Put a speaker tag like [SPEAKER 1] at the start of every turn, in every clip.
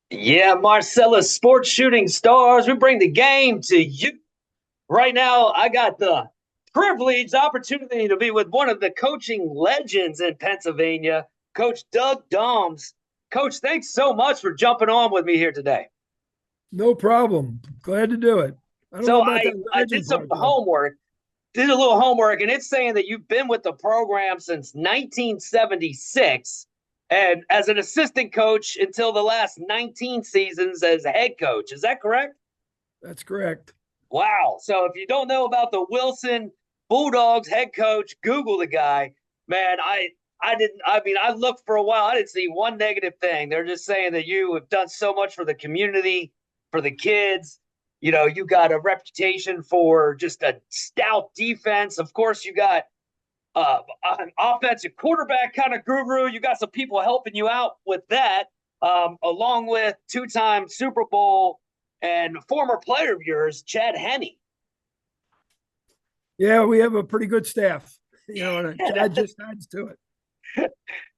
[SPEAKER 1] Yeah, Marcellus Sports Shooting Stars. We bring the game to you. Right now, I got the privileged opportunity to be with one of the coaching legends in Pennsylvania, Coach Doug Dahms. Coach, thanks so much for jumping on with me here today.
[SPEAKER 2] No problem. Glad to do it. I don't know
[SPEAKER 1] So
[SPEAKER 2] about
[SPEAKER 1] I,
[SPEAKER 2] that
[SPEAKER 1] I did
[SPEAKER 2] legend
[SPEAKER 1] some
[SPEAKER 2] part though.
[SPEAKER 1] homework, did a little homework, and it's saying that you've been with the program since 1976 and as an assistant coach until the last 19 seasons as a head coach. Is that correct?
[SPEAKER 2] That's correct.
[SPEAKER 1] Wow. So if you don't know about the Wilson Bulldogs head coach, Google the guy. Man, I didn't I mean, I looked for a while. I didn't see one negative thing. They're just saying that you have done so much for the community, for the kids. You know, you got a reputation for just a stout defense. Of course, you got an offensive quarterback kind of guru. You got some people helping you out with that, along with two-time Super Bowl and former player of yours, Chad Henne.
[SPEAKER 2] Yeah, we have a pretty good staff. And Chad just adds to it.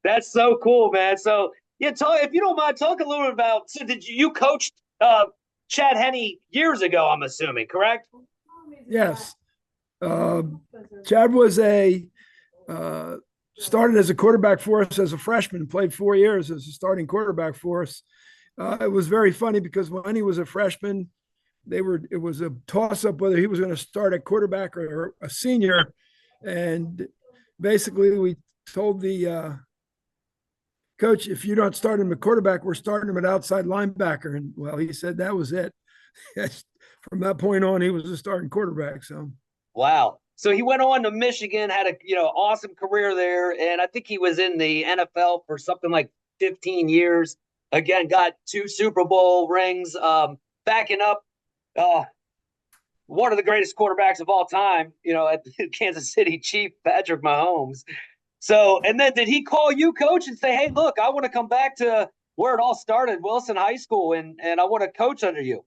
[SPEAKER 1] That's so cool, man. So yeah, if you don't mind, talk a little bit about. So did you coached Chad Henne years ago? I'm assuming, correct?
[SPEAKER 2] Yes. Uh, Chad was a started as a quarterback for us as a freshman, played 4 years as a starting quarterback for us. It was very funny because when he was a freshman, it was a toss up whether he was going to start at quarterback or a senior. And basically, we told the coach, if you don't start him at quarterback, we're starting him at outside linebacker. And well, he said that was it. From that point on, he was a starting quarterback. So,
[SPEAKER 1] Wow. So he went on to Michigan, had a awesome career there, and I think he was in the NFL for something like 15 years. Again, got two Super Bowl rings, backing up uh, one of the greatest quarterbacks of all time, at the Kansas City Chief, Patrick Mahomes. So, and then did he call you, coach, and say, "Hey, look, I want to come back to where it all started, Wilson High School, and I want to coach under you"?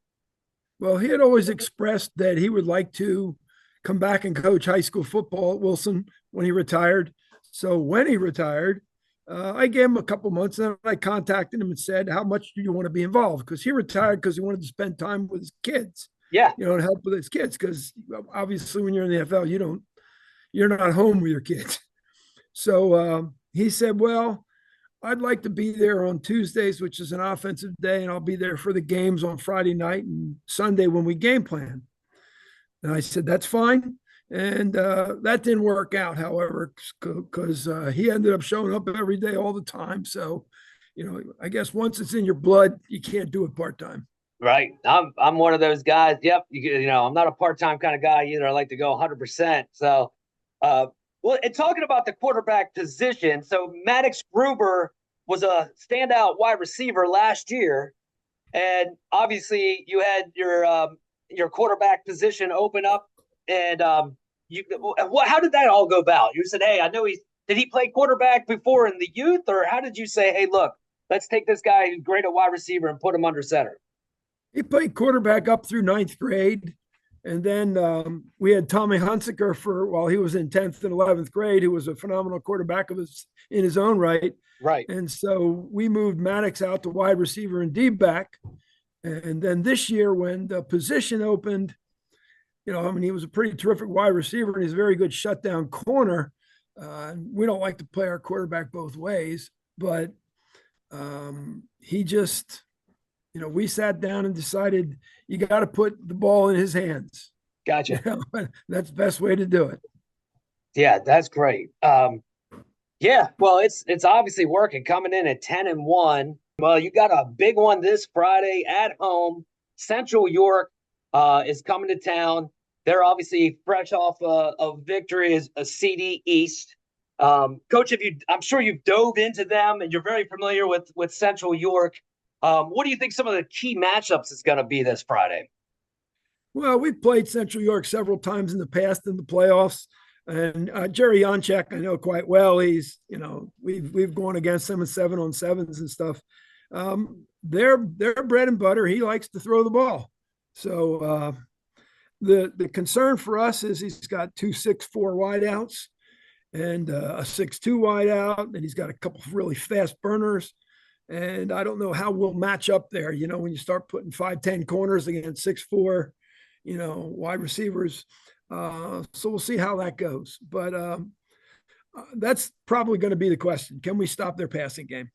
[SPEAKER 2] well, he had always expressed that he would like to come back and coach high school football at Wilson when he retired. So when he retired, I gave him a couple months, and then I contacted him and said, "How much do you want to be involved?" Because he retired because he wanted to spend time with his kids,
[SPEAKER 1] Yeah,
[SPEAKER 2] and help with his kids. Because obviously, when you're in the NFL, you're not home with your kids. So he said, "Well, I'd like to be there on Tuesdays, which is an offensive day, and I'll be there for the games on Friday night and Sunday when we game plan." And I said, "That's fine." And that didn't work out, however, because he ended up showing up every day all the time. So, I guess once it's in your blood, you can't do it part time.
[SPEAKER 1] right. I'm one of those guys. Yep. I'm not a part time kind of guy either. I like to go 100%. So, uh, well, and talking about the quarterback position, so Maddox Gruber was a standout wide receiver last year, and obviously you had your quarterback position open up, and how did that all go about? You said, "Hey, I know did he play quarterback before in the youth, or how did you say, hey, look, let's take this guy who's great at wide receiver and put him under center"?
[SPEAKER 2] He played quarterback up through ninth grade. And then we had Tommy Hunsaker for while he was in 10th and 11th grade, who was a phenomenal quarterback in his own right.
[SPEAKER 1] Right.
[SPEAKER 2] And so we moved Maddox out to wide receiver and D back. And then this year, when the position opened, he was a pretty terrific wide receiver and he's a very good shutdown corner. We don't like to play our quarterback both ways, but he just, we sat down and decided you got to put the ball in his hands.
[SPEAKER 1] Gotcha.
[SPEAKER 2] That's the best way to do it.
[SPEAKER 1] Yeah, that's great. Yeah, well, it's obviously working. Coming in at 10-1. Well, you got a big one this Friday at home. Central York is coming to town. They're obviously fresh off a victory as a CD East. Coach, I'm sure you've dove into them and you're very familiar with Central York. What do you think some of the key matchups is going to be this Friday?
[SPEAKER 2] Well, we've played Central York several times in the past in the playoffs, and Jerry Yonchek I know quite well. He's we've gone against him in 7-on-7s and stuff. They're bread and butter. He likes to throw the ball. So the concern for us is he's got 2 6-4 wideouts and a 6-2 wideout, and he's got a couple of really fast burners. And I don't know how we'll match up there. You know, when you start putting 5'10" corners against 6'4", you know, wide receivers. So we'll see how that goes. But that's probably going to be the question. Can we stop their passing game?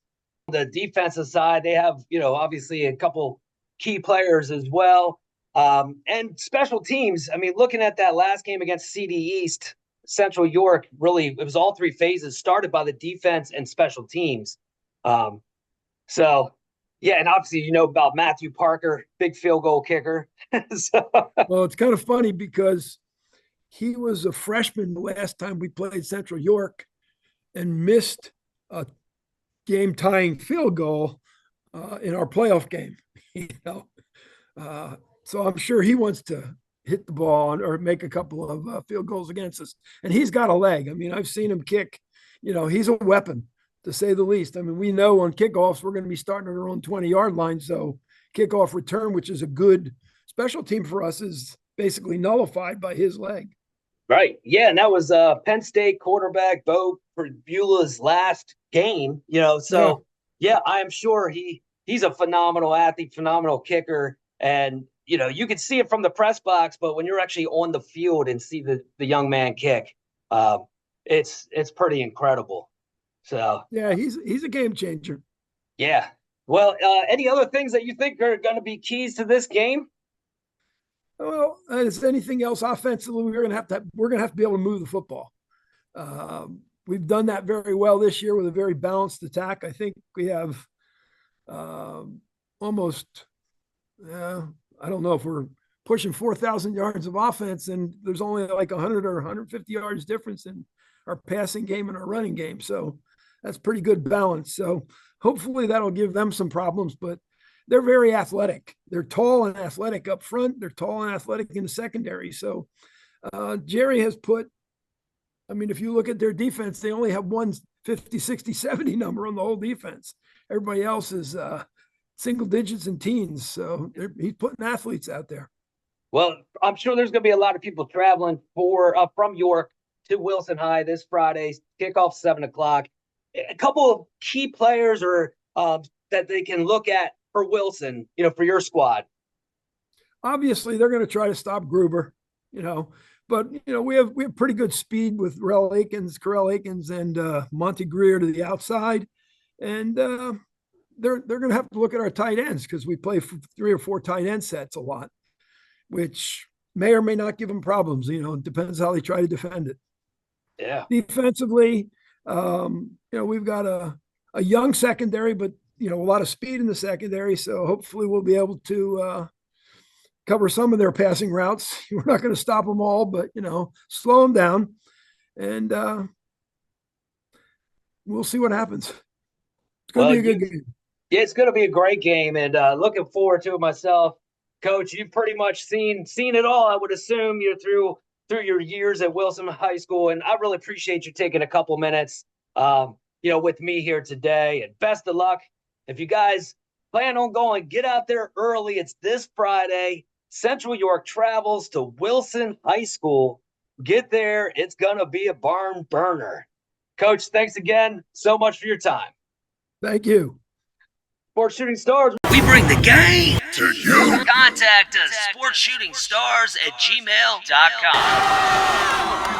[SPEAKER 1] The defensive side, they have, obviously a couple key players as well. And special teams. I mean, looking at that last game against CD East, Central York, really, it was all three phases started by the defense and special teams. So, yeah, and obviously, about Matthew Parker, big field goal kicker. So,
[SPEAKER 2] well, it's kind of funny because he was a freshman the last time we played Central York and missed a game tying field goal in our playoff game. So I'm sure he wants to hit the ball or make a couple of field goals against us. And he's got a leg. I mean, I've seen him kick. He's a weapon, to say the least. I mean, we know on kickoffs we're going to be starting at our own 20-yard line. So kickoff return, which is a good special team for us, is basically nullified by his leg.
[SPEAKER 1] Right. Yeah, and that was Penn State quarterback Bo Beula's last game, so yeah, I am sure he's a phenomenal athlete, phenomenal kicker. And, you can see it from the press box, but when you're actually on the field and see the young man kick, it's pretty incredible. So
[SPEAKER 2] yeah, he's a game changer.
[SPEAKER 1] Yeah. Well, any other things that you think are going to be keys to this game?
[SPEAKER 2] Well, as anything else offensively, we're going to have to be able to move the football. We've done that very well this year with a very balanced attack. I think we have almost, I don't know if we're pushing 4,000 yards of offense, and there's only like 100 or 150 yards difference in our passing game and our running game. So that's pretty good balance. So hopefully that'll give them some problems, but they're very athletic. They're tall and athletic up front. They're tall and athletic in the secondary. So Jerry has put, I mean, if you look at their defense, they only have one 50, 60, 70 number on the whole defense. Everybody else is single digits and teens. So he's putting athletes out there.
[SPEAKER 1] Well, I'm sure there's going to be a lot of people traveling from York to Wilson High this Friday, kickoff 7:00. A couple of key players or that they can look at for Wilson, for your squad.
[SPEAKER 2] Obviously, they're going to try to stop Gruber, but we have pretty good speed with Carell Akins, and Monty Greer to the outside, and they're going to have to look at our tight ends because we play 3 or 4 tight end sets a lot, which may or may not give them problems. It depends how they try to defend it.
[SPEAKER 1] Yeah.
[SPEAKER 2] Defensively, we've got a young secondary, but a lot of speed in the secondary. So hopefully we'll be able to cover some of their passing routes. We're not going to stop them all, but slow them down, and we'll see what happens. It's going to be a good game.
[SPEAKER 1] Yeah, it's going to be a great game, and looking forward to it myself. Coach, you've pretty much seen it all. I would assume you're through your years at Wilson High School, and I really appreciate you taking a couple minutes, with me here today. And best of luck. If you guys plan on going, get out there early. It's this Friday. Central York travels to Wilson High School. Get there. It's going to be a barn burner. Coach, thanks again so much for your time.
[SPEAKER 2] Thank you.
[SPEAKER 1] Sports Shooting Stars. We bring the game to you. Contact us, sportsshootingstars@gmail.com.